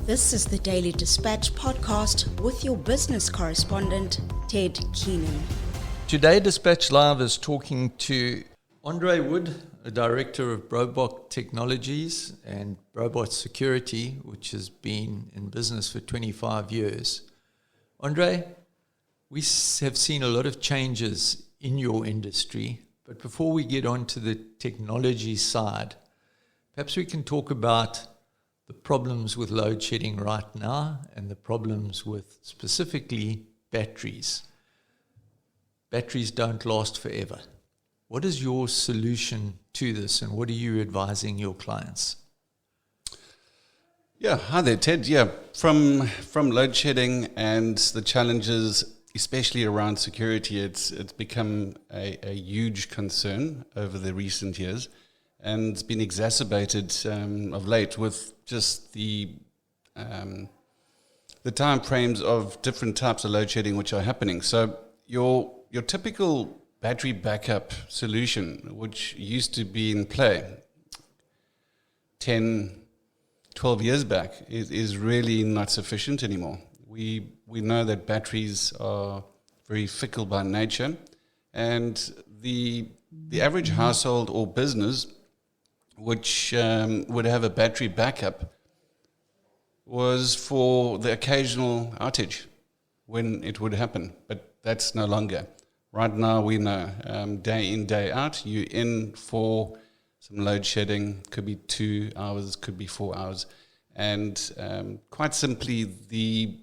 This is the Daily Dispatch podcast with your business correspondent, Ted Keenan. Today, Dispatch Live is talking to Andre Wood, a director of Broubart Technologies and Broubart Security, which has been in business for 25 years. Andre, we have seen a lot of changes in your industry, but before we get on to the technology side, perhaps we can talk about the problems with load shedding right now and the problems with specifically batteries. Batteries don't last forever. What is your solution to this, and what are you advising your clients? Yeah, hi there, Ted. Yeah, from load shedding and the challenges, especially around security, it's become a huge concern over the recent years, and it's been exacerbated of late with just the time frames of different types of load shedding which are happening. So your typical battery backup solution, which used to be in play 10, 12 years back, is really not sufficient anymore. We know that batteries are very fickle by nature, and the average household or business which would have a battery backup was for the occasional outage when it would happen, but that's no longer. Right now we know day in, day out, you're in for some load shedding, could be 2 hours, could be 4 hours, and quite simply the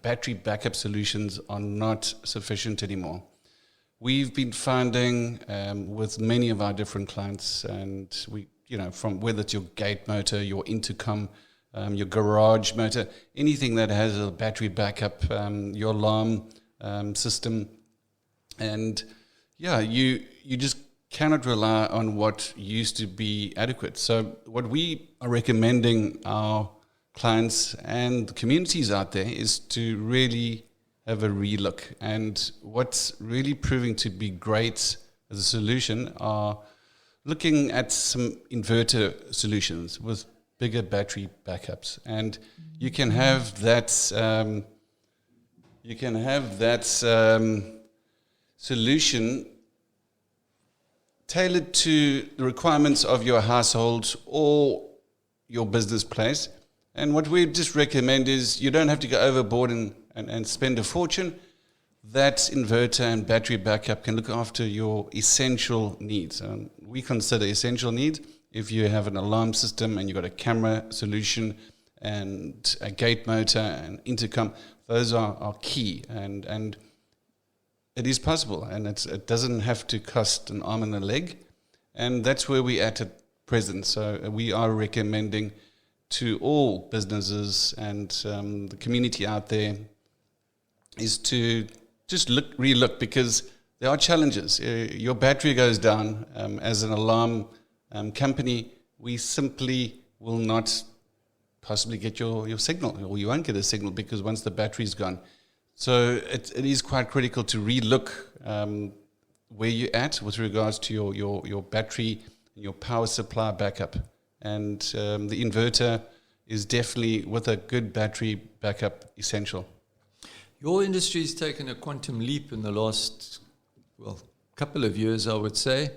battery backup solutions are not sufficient anymore. We've been finding with many of our different clients, and from whether it's your gate motor, your intercom, your garage motor, anything that has a battery backup, your alarm system, and you just cannot rely on what used to be adequate. So what we are recommending our clients and the communities out there is to really have a relook. And what's really proving to be great as a solution are looking at some inverter solutions with bigger battery backups. And you can have that solution tailored to the requirements of your household or your business place. And what we just recommend is you don't have to go overboard and spend a fortune. That inverter and battery backup can look after your essential needs. We consider essential needs if you have an alarm system and you've got a camera solution and a gate motor and intercom. Those are key, and it is possible, and it doesn't have to cost an arm and a leg, and that's where we're at present. So we are recommending to all businesses and the community out there is to just relook, because there are challenges. Your battery goes down. As an alarm company, we simply will not possibly get your signal, or you won't get a signal, because once the battery's gone. So it is quite critical to relook where you're at with regards to your battery, your power supply backup. And the inverter is definitely, with a good battery backup, essential. Your industry has taken a quantum leap in the last, couple of years, I would say.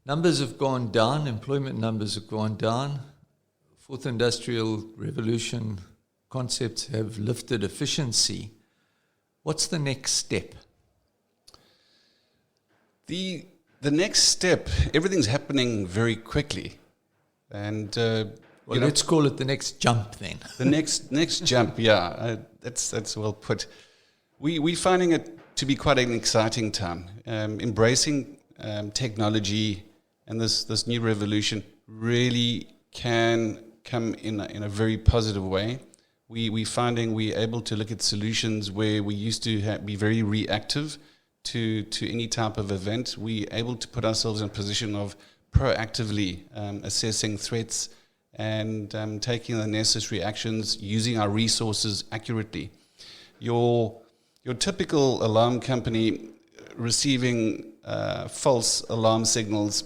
Numbers have gone down, employment numbers have gone down. Fourth Industrial Revolution concepts have lifted efficiency. What's the next step? The next step, everything's happening very quickly. And let's call it the next jump then. The next jump, that's well put. We're finding it to be quite an exciting time. Embracing technology and this new revolution really can come in a very positive way. We're finding we're able to look at solutions where we used to be very reactive to any type of event. We're able to put ourselves in a position of proactively assessing threats and taking the necessary actions, using our resources accurately. Your typical alarm company receiving false alarm signals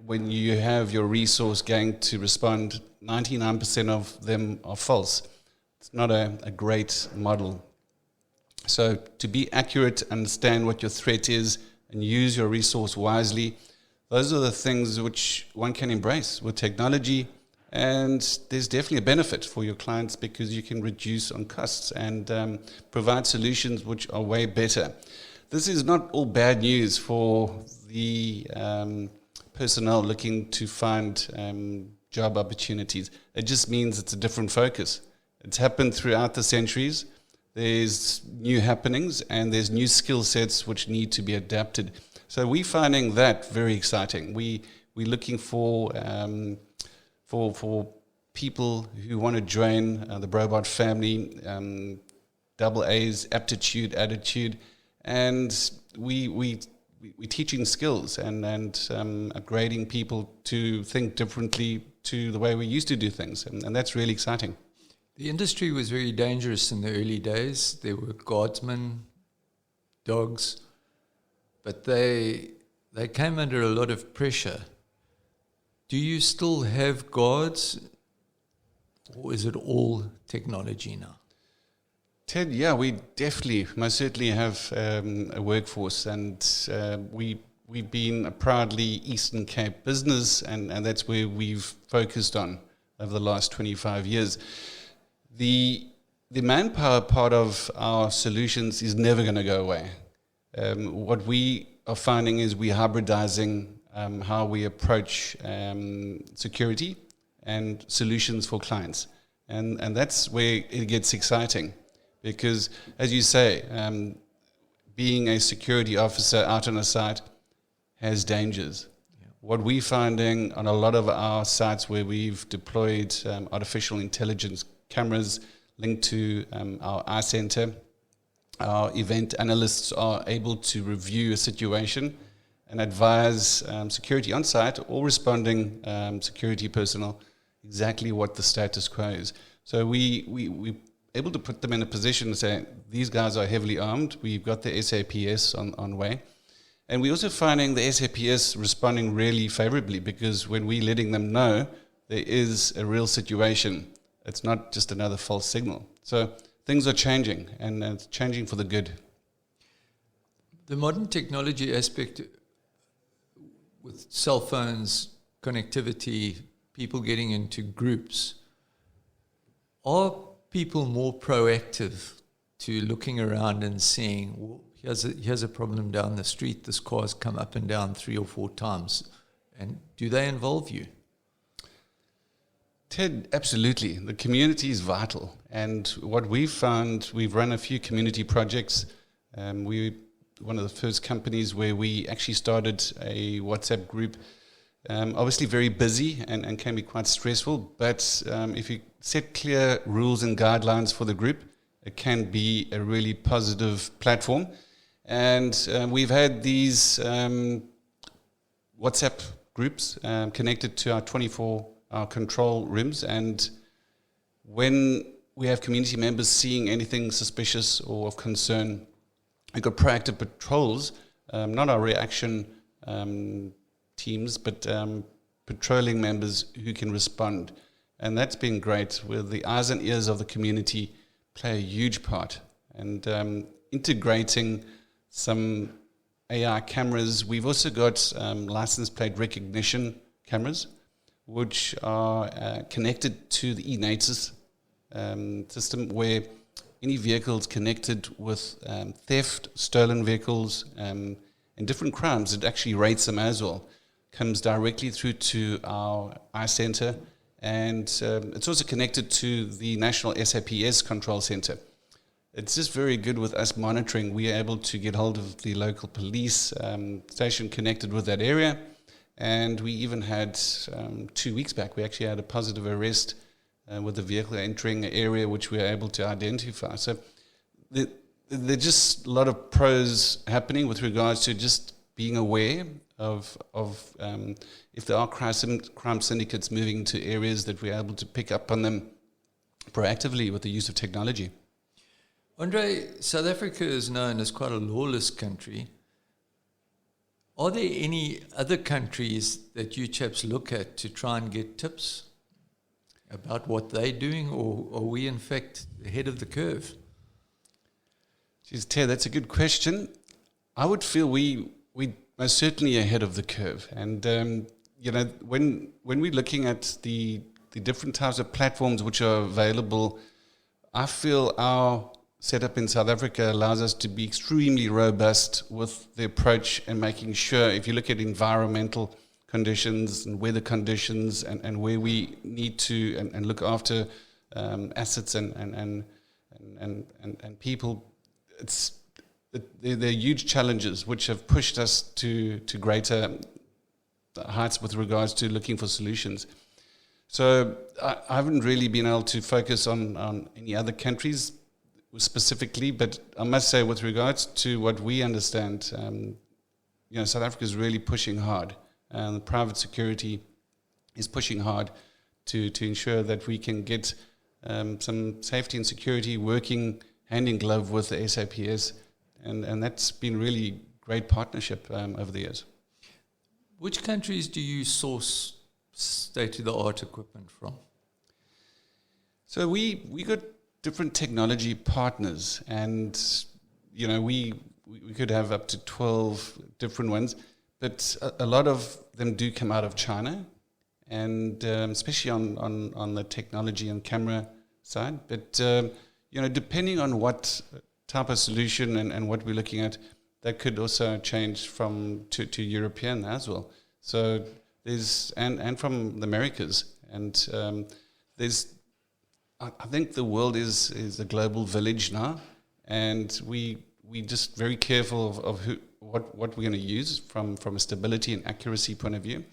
when you have your resource going to respond 99% of them are false. It's not a great model. So to be accurate, understand what your threat is, and use your resource wisely, those are the things which one can embrace with technology. And there's definitely a benefit for your clients because you can reduce on costs and provide solutions which are way better. This is not all bad news for the personnel looking to find job opportunities. It just means it's a different focus. It's happened throughout the centuries. There's new happenings and there's new skill sets which need to be adapted. So we're finding that very exciting. We're looking for people who want to join the Broubart family, double A's, aptitude, attitude, and we're teaching skills and upgrading people to think differently to the way we used to do things, and that's really exciting. The industry was very dangerous in the early days. There were guardsmen, dogs, but they came under a lot of pressure. Do you still have guards, or is it all technology now? Ted, yeah, we definitely, most certainly have a workforce, and we've been a proudly Eastern Cape business, and that's where we've focused on over the last 25 years. The manpower part of our solutions is never going to go away. What we are finding is we're hybridizing how we approach security and solutions for clients. And that's where it gets exciting because, as you say, being a security officer out on a site has dangers. Yeah. What we're finding on a lot of our sites where we've deployed artificial intelligence cameras linked to our eye center, our event analysts are able to review a situation and advise security on site or responding security personnel exactly what the status quo is. So we're able to put them in a position to say, these guys are heavily armed, we've got the SAPS on way. And we're also finding the SAPS responding really favorably because when we're letting them know there is a real situation, it's not just another false signal. So things are changing, and it's changing for the good. The modern technology aspect with cell phones, connectivity, people getting into groups, are people more proactive to looking around and seeing, well, here's a problem down the street, this car's come up and down 3 or 4 times, and do they involve you? Ted, absolutely. The community is vital. And what we've found, we've run a few community projects. We're one of the first companies where we actually started a WhatsApp group. Obviously very busy and can be quite stressful, but if you set clear rules and guidelines for the group, it can be a really positive platform. And we've had these WhatsApp groups connected to our 24-hour control rooms, and when we have community members seeing anything suspicious or of concern, we've got proactive patrols, not our reaction teams, but patrolling members who can respond. And that's been great, where the eyes and ears of the community play a huge part. And integrating some AI cameras. We've also got license plate recognition cameras, which are connected to the eNatus system, where any vehicles connected with theft, stolen vehicles, and different crimes, it actually rates them as well. Comes directly through to our eye center, and it's also connected to the National SAPS Control Center. It's just very good with us monitoring. We are able to get hold of the local police station connected with that area, and we even had 2 weeks back, we actually had a positive arrest with the vehicle entering an area which we were able to identify. So there's just a lot of pros happening with regards to just being aware of if there are crime syndicates moving to areas, that we're able to pick up on them proactively with the use of technology. Andre, South Africa is known as quite a lawless country. Are there any other countries that you chaps look at to try and get tips? about what they're doing, or are we in fact ahead of the curve? Geez, Ted, that's a good question. I would feel we most certainly ahead of the curve. And, when we're looking at the different types of platforms which are available, I feel our setup in South Africa allows us to be extremely robust with the approach and making sure, if you look at environmental conditions and weather conditions and where we need to and look after assets and people, they're huge challenges which have pushed us to greater heights with regards to looking for solutions. So I haven't really been able to focus on any other countries specifically, but I must say with regards to what we understand, South Africa is really pushing hard, and the private security is pushing hard to ensure that we can get some safety and security working hand in glove with the SAPS, and that's been really great partnership over the years. Which countries do you source state-of-the-art equipment from? So we got different technology partners, and we could have up to 12 different ones, but a lot of them do come out of China, and especially on the technology and camera side. But depending on what type of solution and what we're looking at, that could also change from to European as well. So there's and from the Americas, and there's. I think the world is a global village now, and we just very careful of what we're going to use from a stability and accuracy point of view.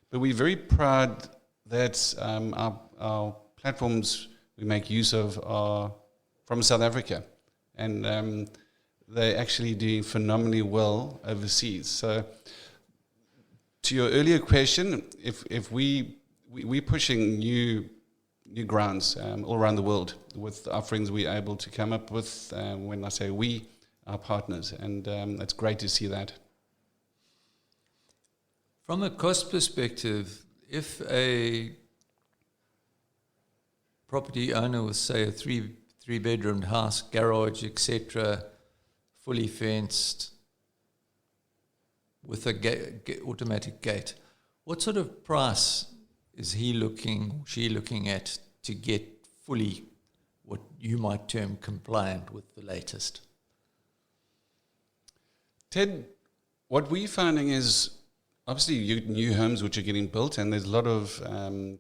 But we're very proud that our platforms we make use of are from South Africa, and they're actually doing phenomenally well overseas. So to your earlier question, if we're pushing new grounds all around the world with the offerings we're able to come up with. When I say we, our partners, and it's great to see that. From a cost perspective, if a property owner with, say, a three-bedroom house, garage, etc., fully fenced, with a automatic gate, what sort of price is she looking at to get fully what you might term compliant with the latest? Ted, what we're finding is obviously new homes which are getting built, and there's a lot of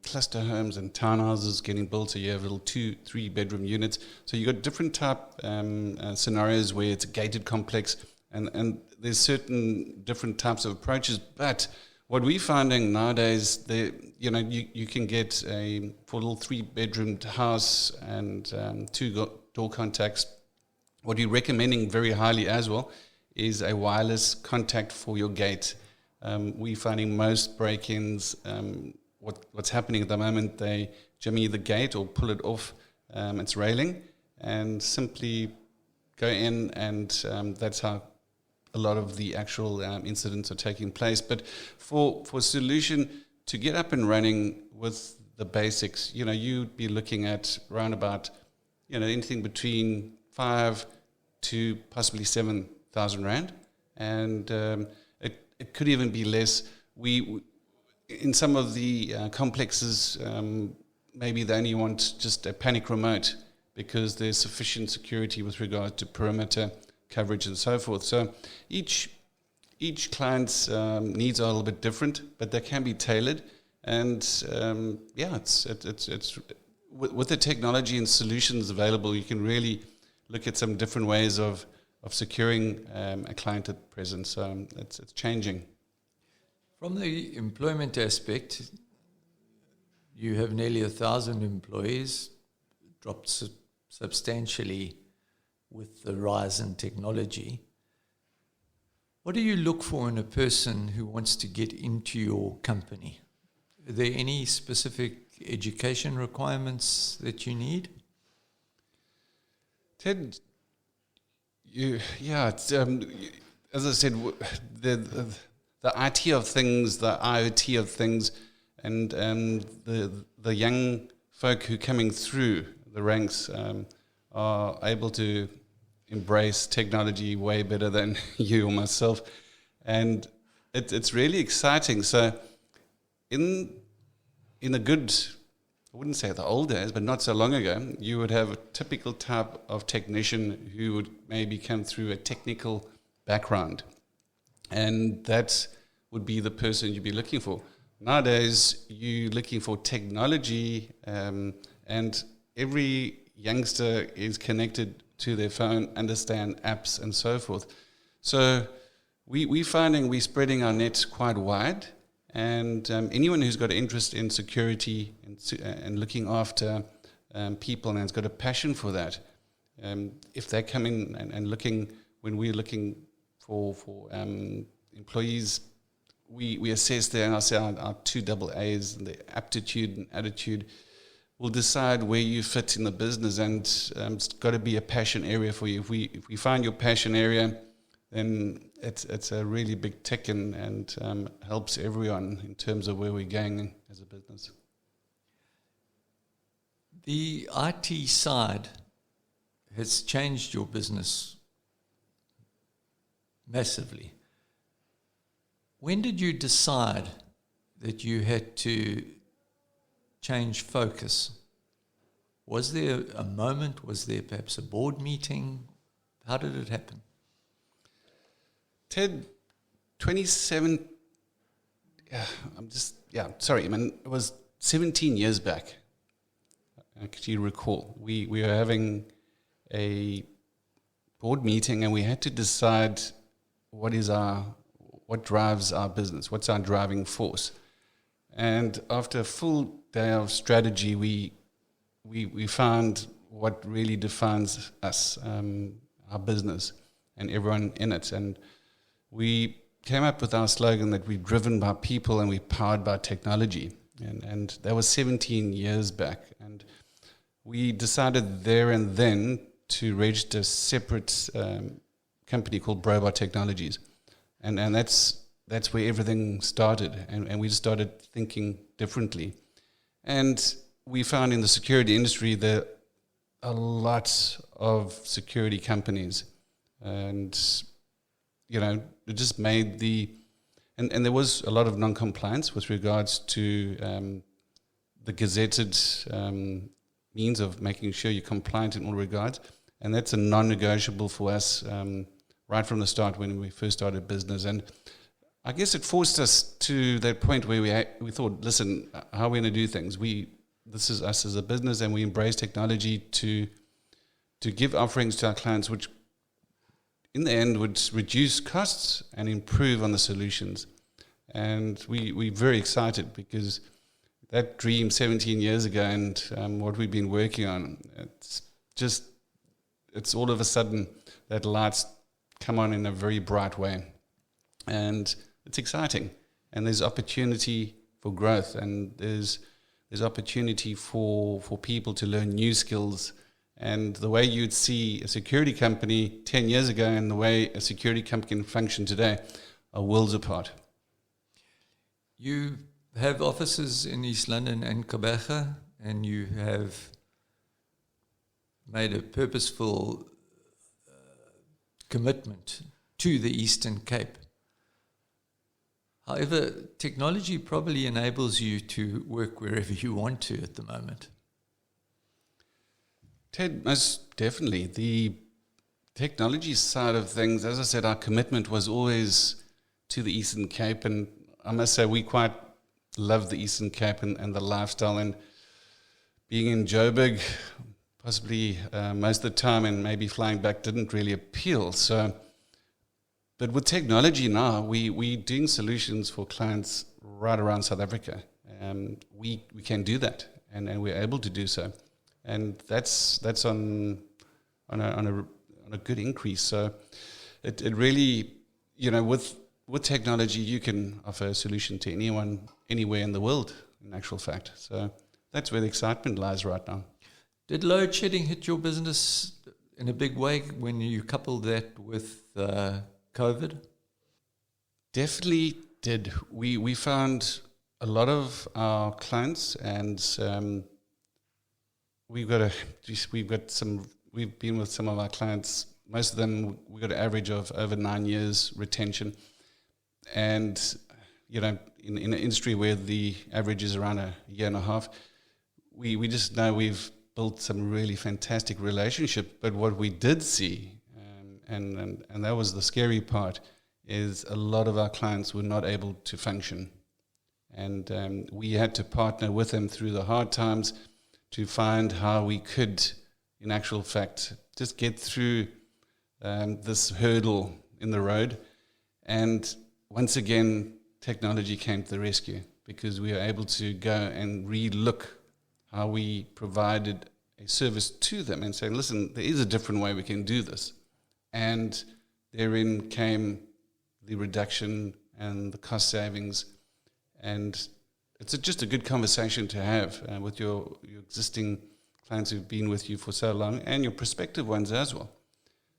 cluster homes and townhouses getting built, so you have little 2-3 bedroom units. So you've got different type scenarios where it's a gated complex, and there's certain different types of approaches, but what we're finding nowadays, you can get for a little 3-bedroom house and 2 door contacts. What we're recommending very highly as well is a wireless contact for your gate. We're finding most break-ins, what's happening at the moment, they jimmy the gate or pull it off its railing and simply go in, and that's how a lot of the actual incidents are taking place. But for a solution to get up and running with the basics, you'd be looking at around about, anything between 5 to possibly 7,000 rand, and it could even be less. We in some of the complexes, maybe they only want just a panic remote because there's sufficient security with regard to perimeter coverage and so forth. So each client's needs are a little bit different, but they can be tailored. And it's with the technology and solutions available, you can really look at some different ways of securing a client at present. So it's changing. From the employment aspect, you have nearly 1,000 employees, dropped substantially with the rise in technology. What do you look for in a person who wants to get into your company? Are there any specific education requirements that you need? Ted, it's, as I said, the IT of things, the IoT of things, and the young folk who are coming through the ranks are able to embrace technology way better than you or myself. And it's really exciting. So in a good, I wouldn't say the old days, but not so long ago, you would have a typical type of technician who would maybe come through a technical background. And that would be the person you'd be looking for. Nowadays, you're looking for technology, and every youngster is connected to their phone, understand apps and so forth. So we're finding we're spreading our net quite wide. And anyone who's got an interest in security and looking after people and has got a passion for that, if they come in and looking, when we're looking for employees, we assess our 2 double A's, the aptitude and attitude. We'll decide where you fit in the business, and it's got to be a passion area for you. If we find your passion area, then it's a really big tick and helps everyone in terms of where we're going as a business. The IT side has changed your business massively. When did you decide that you had to change focus? Was there a moment? Was there perhaps a board meeting? How did it happen? Ted, 27, it was 17 years back. Actually recall, we were having a board meeting and we had to decide what drives our business, what's our driving force. And after a full day of strategy, we found what really defines us, our business, and everyone in it. And we came up with our slogan that we're driven by people and we're powered by technology. And that was 17 years back. And we decided there and then to register a separate company called Broubart Technologies. And that's where everything started. And we started thinking differently. And we found in the security industry there are a lot of security companies. And it just made and there was a lot of non-compliance with regards to the gazetted means of making sure you're compliant in all regards. And that's a non-negotiable for us right from the start when we first started business. And I guess it forced us to that point where we thought, listen, how are we going to do things? This is us as a business, and we embrace technology to give offerings to our clients, which in the end would reduce costs and improve on the solutions. And we're very excited because that dream 17 years ago and what we've been working on, it's all of a sudden that light's come on in a very bright way. And it's exciting. And there's opportunity for growth, and there's opportunity for people to learn new skills. And the way you'd see a security company 10 years ago and the way a security company can function today are worlds apart. You have offices in East London and Gqeberha, and you have made a purposeful commitment to the Eastern Cape. However, technology probably enables you to work wherever you want to at the moment. Ted, most definitely. The technology side of things, as I said, our commitment was always to the Eastern Cape, and I must say we quite love the Eastern Cape and the lifestyle, and being in Joburg possibly most of the time and maybe flying back didn't really appeal. So, but with technology now, we're doing solutions for clients right around South Africa. We can do that, and we're able to do so. And that's on a good increase. So it really, with technology, you can offer a solution to anyone, anywhere in the world, in actual fact. So that's where the excitement lies right now. Did load shedding hit your business in a big way when you coupled that with COVID? Definitely did. We found a lot of our clients and we've got we've been with some of our clients. Most of them, we've got an average of over 9 years retention. And, in an industry where the average is around a year and a half, we just know we've built some really fantastic relationship. But what we did see, and that was the scary part, is a lot of our clients were not able to function. And we had to partner with them through the hard times to find how we could, in actual fact, just get through this hurdle in the road. And once again, technology came to the rescue, because we were able to go and re-look how we provided a service to them and say, listen, there is a different way we can do this. And therein came the reduction and the cost savings. And it's just a good conversation to have with your existing clients who've been with you for so long, and your prospective ones as well.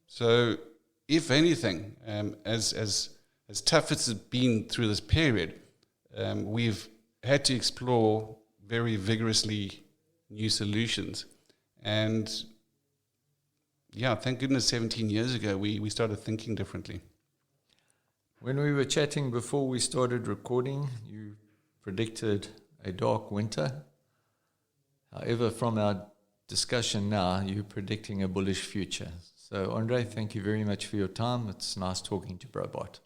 So, if anything, as tough as it's been through this period, we've had to explore very vigorously new solutions. And yeah, thank goodness 17 years ago we started thinking differently. When we were chatting before we started recording, you predicted a dark winter. However, from our discussion now, you're predicting a bullish future. So, Andre, thank you very much for your time. It's nice talking to Broubart.